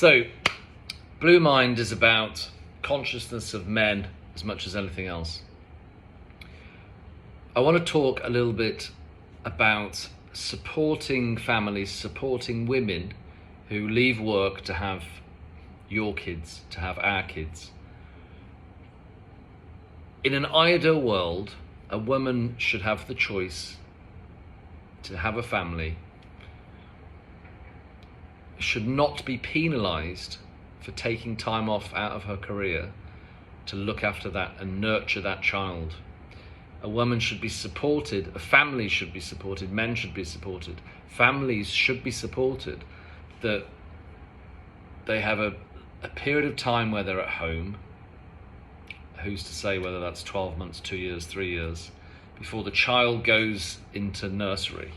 So, Blue Mind is about consciousness of men as much as anything else. I want to talk a little bit about supporting families, supporting women who leave work to have your kids, to have our kids. In an ideal world, a woman should have the choice to have a family, should not be penalised for taking time off out of her career to look after that and nurture that child. A woman should be supported, a family should be supported, men should be supported, families should be supported, that they have a period of time where they're at home. Who's to say whether that's 12 months, 2 years, 3 years, before the child goes into nursery.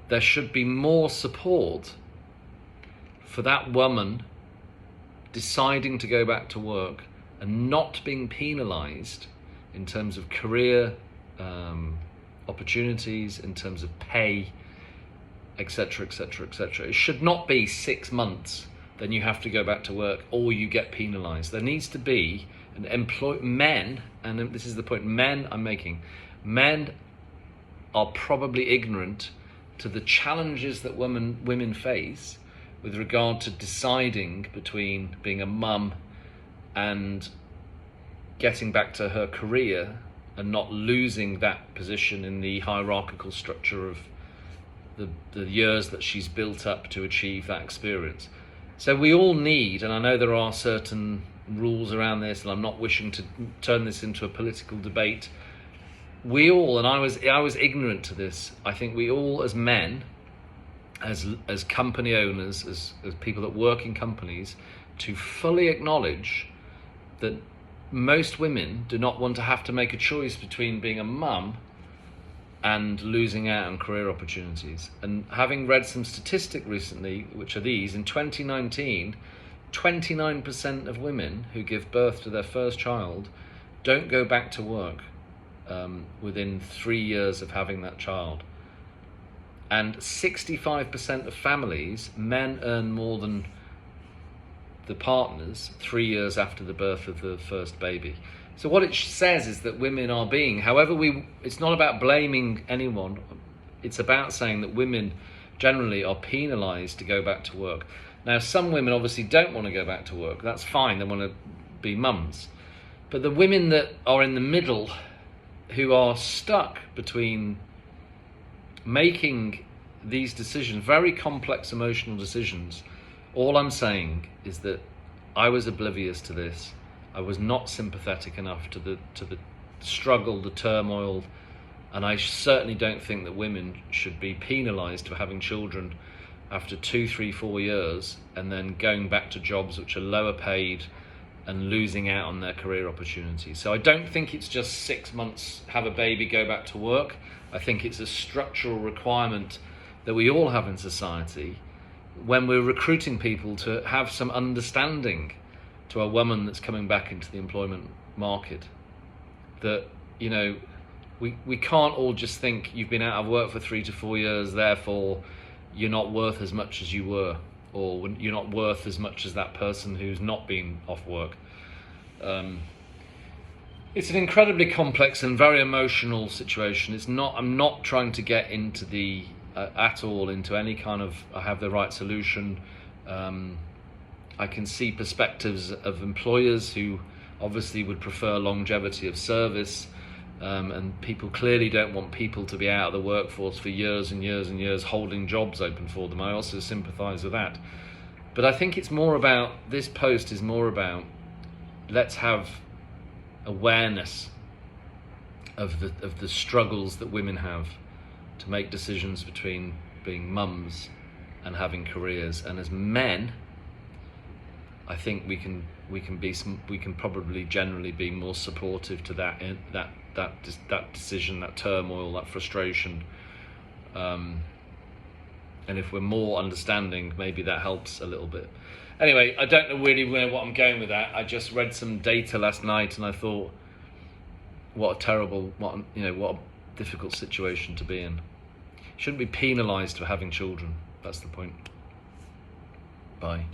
There should be more support for that woman deciding to go back to work and not being penalised in terms of career opportunities, in terms of pay, etc., etc., etc. It should not be 6 months, then you have to go back to work or you get penalised. There needs to be men, and this is the point men I'm making, men are probably ignorant to the challenges that women face with regard to deciding between being a mum and getting back to her career and not losing that position in the hierarchical structure of the years that she's built up to achieve that experience. So we all need, and I know there are certain rules around this, and I'm not wishing to turn this into a political debate. We all, and I was ignorant to this, I think we all as men, as company owners, as people that work in companies, to fully acknowledge that most women do not want to have to make a choice between being a mum and losing out on career opportunities. And having read some statistic recently, which are these, in 2019, 29% of women who give birth to their first child don't go back to work within 3 years of having that child. And 65% of families, men earn more than the partners 3 years after the birth of the first baby. So what it says is that women are being, it's not about blaming anyone, it's about saying that women generally are penalised to go back to work. Now, some women obviously don't want to go back to work, that's fine, they want to be mums. But the women that are in the middle, who are stuck between making these decisions, very complex emotional decisions, all I'm saying is that I was oblivious to this. I was not sympathetic enough to the struggle, the turmoil, and I certainly don't think that women should be penalised for having children after 2, 3, 4 years and then going back to jobs which are lower paid and losing out on their career opportunities. So I don't think it's just 6 months, have a baby, go back to work. I think it's a structural requirement that we all have in society when we're recruiting people to have some understanding to a woman that's coming back into the employment market. That, you know, we can't all just think you've been out of work for 3 to 4 years, therefore you're not worth as much as you were, or you're not worth as much as that person who's not been off work. It's an incredibly complex and very emotional situation. I'm not trying to get into at all into any kind of I have the right solution. I can see perspectives of employers who obviously would prefer longevity of service, and people clearly don't want people to be out of the workforce for years and years and years holding jobs open for them. I also sympathise with that. But I think it's more about, this post is more about, let's have awareness of the struggles that women have to make decisions between being mums and having careers. And as men, I think we can probably generally be more supportive to that decision, that turmoil, that frustration. And if we're more understanding, maybe that helps a little bit. Anyway, I don't know really where what I'm going with that. I just read some data last night and I thought, what a difficult situation to be in. Shouldn't be penalised for having children. That's the point. Bye.